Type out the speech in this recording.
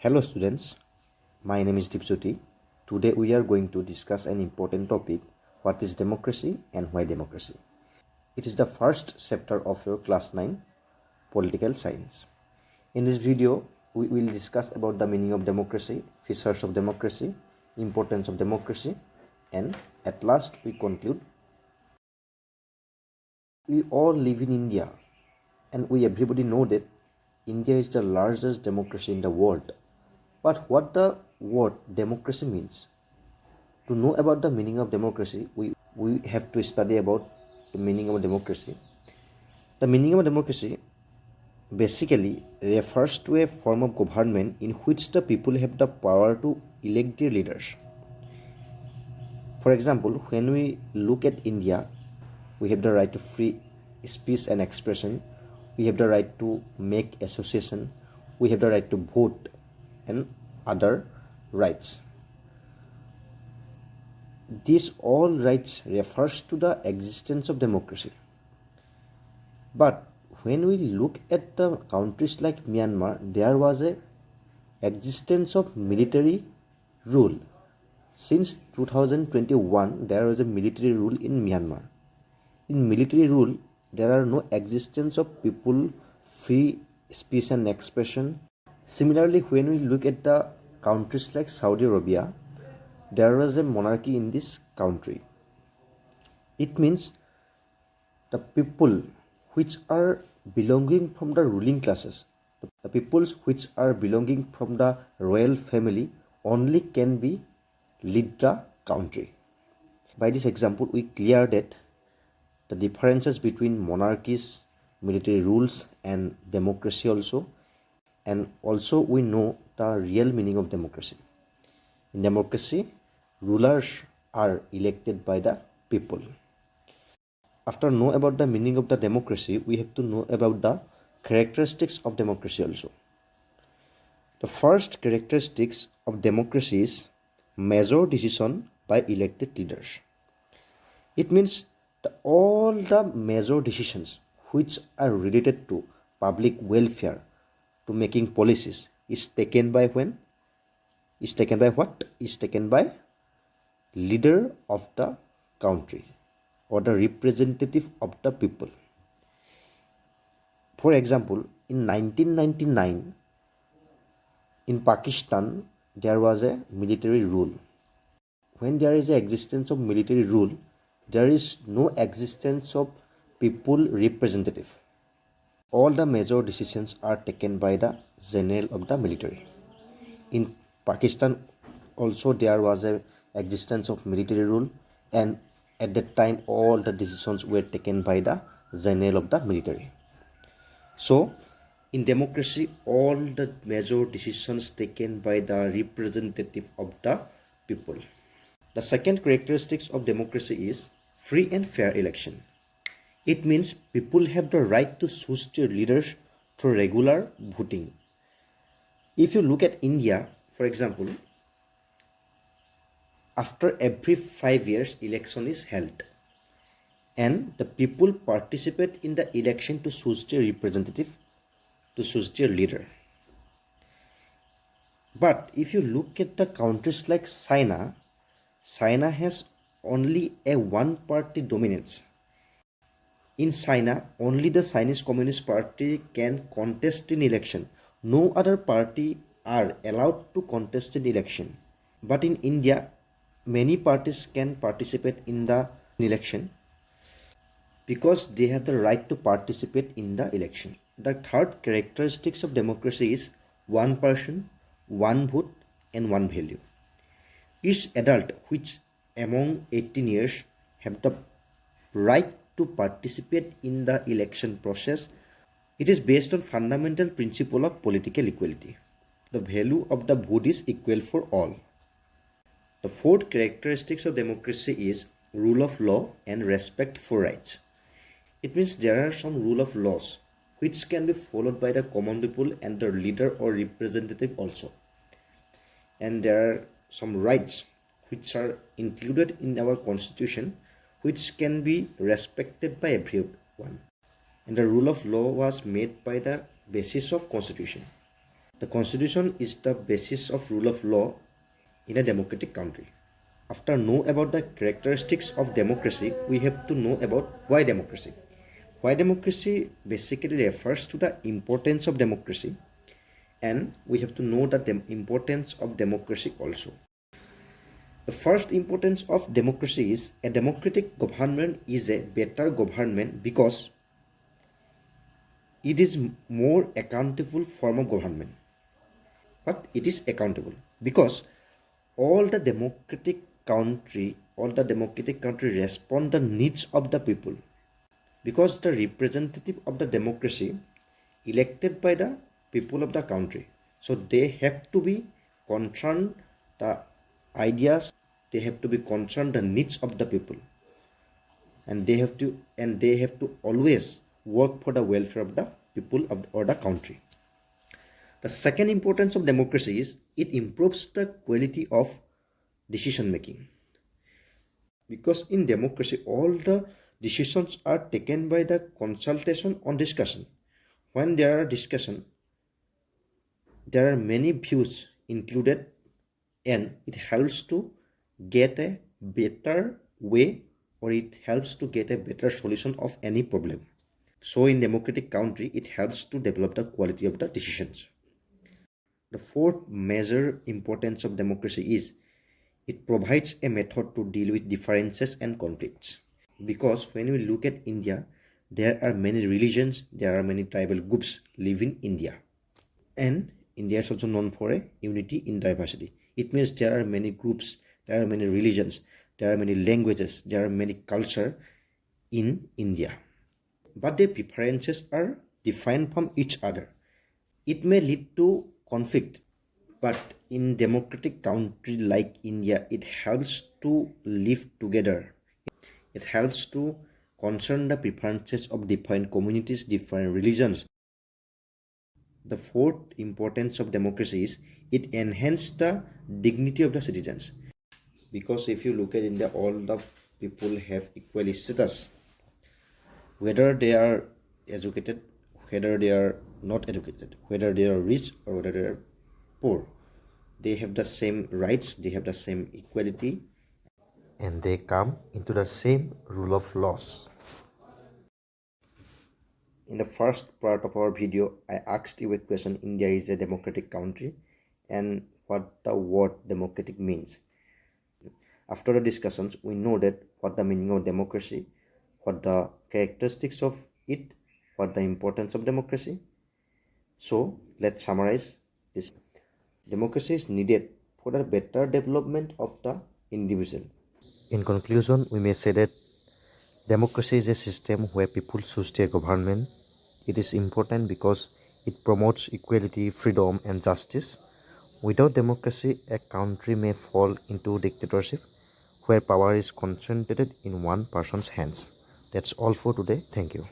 Hello students, my name is Dipjyoti. Today we are going to discuss an important topic, what is democracy and why democracy. It is the first chapter of your class 9 political science. In this video, we will discuss about the meaning of democracy, features of democracy, importance of democracy, and at last we conclude. We all live in India and we everybody know that India is the largest democracy in the world. But what the word democracy means? To know about the meaning of democracy, we have to study about the meaning of democracy. The meaning of democracy basically refers to a form of government in which the people have the power to elect their leaders. For example, when we look at India, we have the right to free speech and expression, we have the right to make association, we have the right to vote, and other rights. These all rights refers to the existence of democracy. But when we look at the countries like Myanmar, there was a existence of military rule. Since 2021, there was a military rule in Myanmar. In military rule, there are no existence of people free speech and expression. Similarly, when we look at the countries like Saudi Arabia, there was a monarchy in this country. It means the people which are belonging from the ruling classes, the peoples which are belonging from the royal family only can be lead the country. By this example, we clear that the differences between monarchies, military rules and democracy also, and also we know the real meaning of democracy. In democracy, rulers are elected by the people. After know about the meaning of the democracy, we have to know about the characteristics of democracy also. The first characteristics of democracy is major decision by elected leaders. It means all the major decisions which are related to public welfare, to making policies, is taken by when? Is taken by what? Is taken by leader of the country or the representative of the people. For example, in 1999, in Pakistan, there was a military rule. When there is an existence of military rule, there is no existence of people representative. All the major decisions are taken by the general of the military. In Pakistan also there was a existence of military rule, and at that time all the decisions were taken by the general of the military. So in democracy, all the major decisions taken by the representative of the people. The second characteristics of democracy is free and fair election. It means people have the right to choose their leaders through regular voting. If you look at India, for example, after every 5 years, election is held, and the people participate in the election to choose their representative, to choose their leader. But if you look at the countries like China, China has only a one-party dominance. In China, only the Chinese Communist Party can contest in election. No other party are allowed to contest in election. But in India, many parties can participate in the election because they have the right to participate in the election. The third characteristics of democracy is one person, one vote, and one value. Each adult which among 18 years have the right to participate in the election process. It is based on fundamental principle of political equality. The value of the vote is equal for all. The fourth characteristics of democracy is rule of law and respect for rights. It means there are some rule of laws which can be followed by the common people and their leader or representative also. And there are some rights which are included in our constitution which can be respected by everyone. And the rule of law was made by the basis of constitution. The constitution is the basis of rule of law in a democratic country. After know about the characteristics of democracy, we have to know about why democracy. Why democracy basically refers to the importance of democracy, and we have to know the importance of democracy also. The first importance of democracy is a democratic government is a better government because it is more accountable form of government. But it is accountable because all the democratic country respond the needs of the people, because the representative of the democracy elected by the people of the country, so they have to be concerned the ideas, they have to be concerned the needs of the people, and they have to always work for the welfare of the people of or the country. The second importance of democracy is it improves the quality of decision making, because in democracy all the decisions are taken by the consultation on discussion. When there are discussion, there are many views included, and it helps to get a better way, or it helps to get a better solution of any problem. So in democratic country, it helps to develop the quality of the decisions. The fourth major importance of democracy is it provides a method to deal with differences and conflicts. Because when we look at India, there are many religions, there are many tribal groups live in India. And India is also known for a unity in diversity. It means there are many groups, there are many religions, there are many languages, there are many culture in India. But their preferences are different from each other. It may lead to conflict, but in democratic country like India, it helps to live together. It helps to concern the preferences of different communities, different religions. The fourth importance of democracy is it enhances the dignity of the citizens. Because if you look at India, all the people have equal status, whether they are educated, whether they are not educated, whether they are rich or whether they are poor. They have the same rights, they have the same equality, and they come into the same rule of laws. In the first part of our video, I asked you a question: India is a democratic country, and what the word democratic means. After the discussions, we know that what the meaning of democracy, what the characteristics of it, what the importance of democracy. So let's summarize this. Democracy is needed for the better development of the individual. In conclusion, we may say that democracy is a system where people choose their government. It is important because it promotes equality, freedom, and justice. Without democracy, a country may fall into dictatorship, where power is concentrated in one person's hands. That's all for today. Thank you.